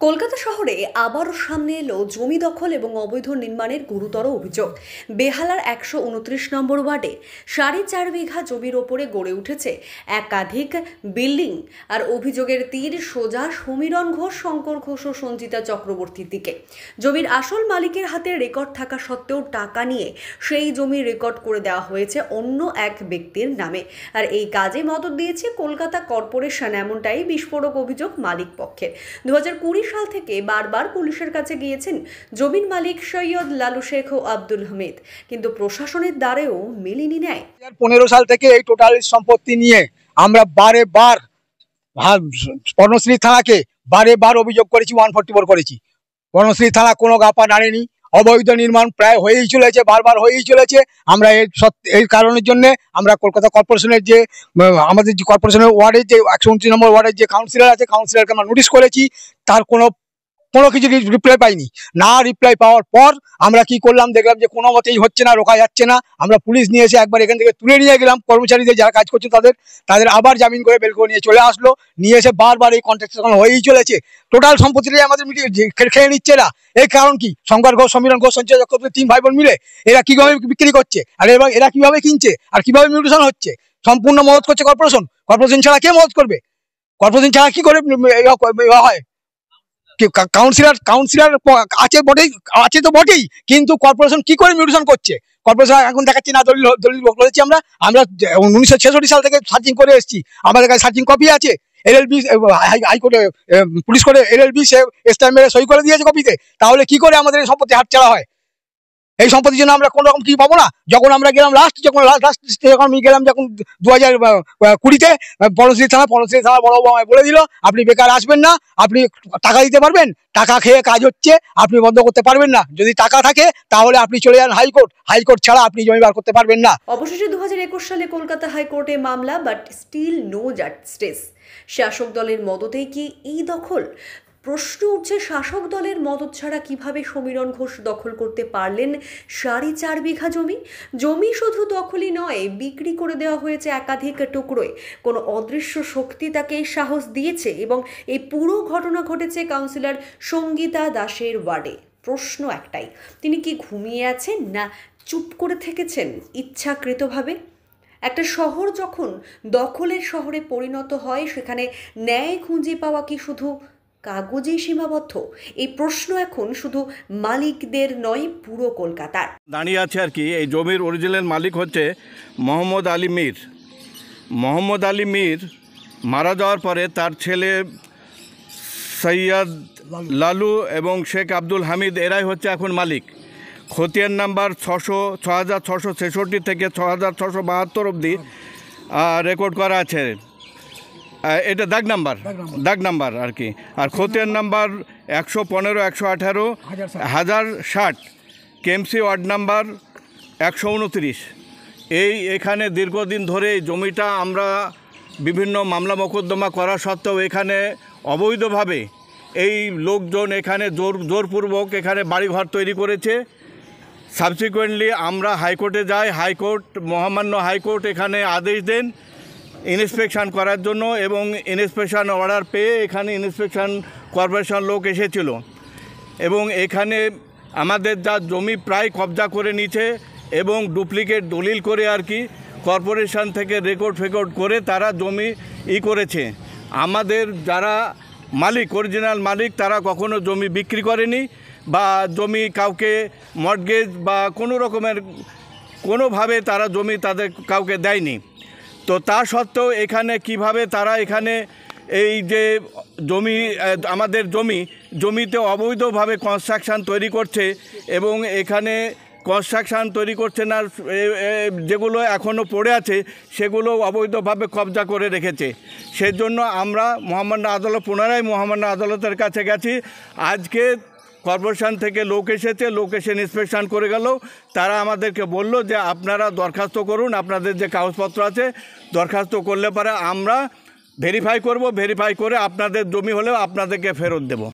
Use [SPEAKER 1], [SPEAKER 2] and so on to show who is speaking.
[SPEAKER 1] কলকাতা শহরে আবারও সামনে এলো জমি দখল এবং অবৈধ নির্মাণের গুরুতর অভিযোগ। বেহালার ১২৯ নম্বর ওয়ার্ডে ৪.৫ বিঘা জমির ওপরে গড়ে উঠেছে একাধিক বিল্ডিং। আর অভিযোগের তীর সোজা সমীরণ ঘোষ, শঙ্কর ঘোষ ও সঞ্জিতা চক্রবর্তীর দিকে। জমির আসল মালিকের হাতে রেকর্ড থাকা সত্ত্বেও টাকা নিয়ে সেই জমি রেকর্ড করে দেওয়া হয়েছে অন্য এক ব্যক্তির নামে। আর এই কাজে মদত দিয়েছে কলকাতা কর্পোরেশন, এমনটাই বিস্ফোরক অভিযোগ মালিক পক্ষের। ২০২০ সাল থেকে বারবার পুলিশের কাছে গিয়েছেন জমির মালিক সৈয়দ লালু শেখ ও আব্দুল হামিদ, কিন্তু প্রশাসনের দ্বারেও মেলেনি ন্যায়।
[SPEAKER 2] ২০১৫ সাল থেকে এই টোটাল সম্পত্তি নিয়ে আমরা বারে বার বনশ্রী থানাকে বারে অভিযোগ করেছি, 144 করেছি। বনশ্রী থানা কোনো গাপা নাড়েনি। অবৈধ নির্মাণ প্রায় হয়েই চলেছে, বারবার হয়েই চলেছে। আমরা এই কারণের জন্য আমরা কলকাতা কর্পোরেশনের যে আমাদের যে কর্পোরেশনের ওয়ার্ডের যে ১২৯ নম্বর ওয়ার্ডের যে কাউন্সিলর আছে, কাউন্সিলরকে আমরা নোটিশ করেছি। তার কোনো কিছু রিপ্লাই পাইনি। না রিপ্লাই পাওয়ার পর আমরা কি করলাম, দেখলাম যে কোনো মতেই হচ্ছে না, রোকা যাচ্ছে না। আমরা পুলিশ নিয়ে এসে একবার এখান থেকে তুলে নিয়ে গেলাম। কর্মচারীদের যারা কাজ করছে তাদের আবার জামিন করে বেল করে নিয়ে চলে আসলো। নিয়ে এসে বারবার এই কন্ট্রাকশন হয়েই চলেছে। টোটাল সম্পত্তিটাই আমাদের খেয়ে নিচ্ছে এরা। এই কারণ কি? শঙ্কর ঘোষ, সমীরণ ঘোষ, সঞ্জয় চক্রবর্তী ৩ ভাই বোন মিলে এরা কিভাবে বিক্রি করছে, আর এরা কিভাবে কিনছে, আর কিভাবে মিউটেশন হচ্ছে, সম্পূর্ণ মদত করছে কর্পোরেশন। কর্পোরেশন ছাড়া কে মদত করবে? কর্পোরেশন ছাড়া কি করে হয়? কাউন্সিলর আছে বটেই, আছে তো বটেই, কিন্তু কর্পোরেশন কি করে মিউটেশন করছে? কর্পোরেশন এখন দেখাচ্ছি না। দলিল বলেছি আমরা 1966 সাল থেকে সার্চিং করে এসেছি। আমাদের কাছে সার্চিং কপি আছে। এলএলবি হাইকোর্টে পুলিশ করে এলএলবি সে স্ট্যাম্প মেরে সই করে দিয়েছে কপিতে। তাহলে কি করে আমাদের এই সম্পত্তি হাতছাড়া হয়? এই সম্পত্তির জন্য আমরা কোনো রকম কিছু পাবো না। যখন আমরা গেলাম যখন আমি গেলাম, যখন 2020-তে বনশ্রী থানা বড়বাবু আমায় বলে দিল, আপনি বেকার আসবেন না, আপনি টাকা দিতে পারবেন, টাকা খেয়ে কাজ হচ্ছে, আপনি বন্ধ করতে পারবেন না। যদি টাকা থাকে তাহলে আপনি চলে যান হাইকোর্ট ছাড়া আপনি জমি বার করতে পারবেন না।
[SPEAKER 1] অবশেষে 2021 সালে কলকাতা হাইকোর্টে মামলা, বাট স্টিল নো জাস্টিস। শাসক দলের মদতেই কি এই দখল? প্রশ্ন উঠছে, শাসক দলের মদত ছাড়া কিভাবে সমীরণ ঘোষ দখল করতে পারলেন ৪.৫ বিঘা জমি? শুধু দখলই নয়, বিক্রি করে দেওয়া হয়েছে একাধিক টুকরোয়। কোনো অদৃশ্য শক্তি তাকে সাহস দিয়েছে এবং এই পুরো ঘটনা ঘটেছে কাউন্সিলর সঙ্গীতা দাসের ওয়ার্ডে। প্রশ্ন একটাই, তিনি কি ঘুমিয়ে আছেন, না চুপ করে থেকেছেন ইচ্ছাকৃতভাবে? একটা শহর যখন দখলের শহরে পরিণত হয়, সেখানে ন্যায় খুঁজে পাওয়া কি শুধু কাগজেই সীমাবদ্ধ? এই প্রশ্ন এখন শুধু মালিকদের নয়, পুরো কলকাতার।
[SPEAKER 3] দাঁড়িয়ে আছে আর কি। এই জমির অরিজিনাল মালিক হচ্ছে মোহাম্মদ আলী মীর। মোহাম্মদ আলী মীর মারা যাওয়ার পরে তার ছেলে সৈয়দ লালু এবং শেখ আব্দুল হামিদ, এরাই হচ্ছে এখন মালিক। খতিয়ান নাম্বার 6666 থেকে 6672 অবধি রেকর্ড করা আছে। এটা দাগ নাম্বার আর কি। আর খতিয়ান নাম্বার 115, 118, 1060, কেএমসি ওয়ার্ড নাম্বার 129। এখানে দীর্ঘদিন ধরে এই জমিটা আমরা বিভিন্ন মামলা মোকদ্দমা করা সত্ত্বেও এখানে অবৈধভাবে এই লোকজন এখানে জোরপূর্বক এখানে বাড়িঘর তৈরি করেছে। সাবসিকুয়েন্টলি আমরা হাইকোর্টে যাই। মহামান্য হাইকোর্ট এখানে আদেশ দেন ইন্সপেকশন করার জন্য, এবং ইন্সপেকশন অর্ডার পেয়ে এখানে ইন্সপেকশন কর্পোরেশন লোক এসেছিল এবং এখানে আমাদের যা জমি প্রায় কবজা করে নিচ্ছে এবং ডুপ্লিকেট দলিল করে আর কি কর্পোরেশন থেকে রেকর্ড করে তারা জমি করেছে। আমাদের যারা মালিক, অরিজিনাল মালিক, তারা কখনো জমি বিক্রি করেনি বা জমি কাউকে মর্টগেজ বা কোনো রকমের কোনোভাবে তারা জমি তাদের কাউকে দেয়নি। তো তা সত্ত্বেও এখানে কিভাবে তারা এখানে এই যে আমাদের জমিতে অবৈধভাবে কনস্ট্রাকশান তৈরি করছে এবং এখানে কনস্ট্রাকশান তৈরি করছে না, যেগুলো এখনও পড়ে আছে সেগুলো অবৈধভাবে কবজা করে রেখেছে। সেজন্য আমরা পুনরায় মহামান্য আদালতের কাছে গেছি। আজকে কর্পোরেশন থেকে লোক এসে ইন্সপেকশন করে গেল। তারা আমাদেরকে বলল যে আপনারা দরখাস্ত করুন, আপনাদের যে কাগজপত্র আছে দরখাস্ত করলে পরে আমরা ভেরিফাই করে আপনাদের জমি হলেও আপনাদেরকে ফেরত দেব।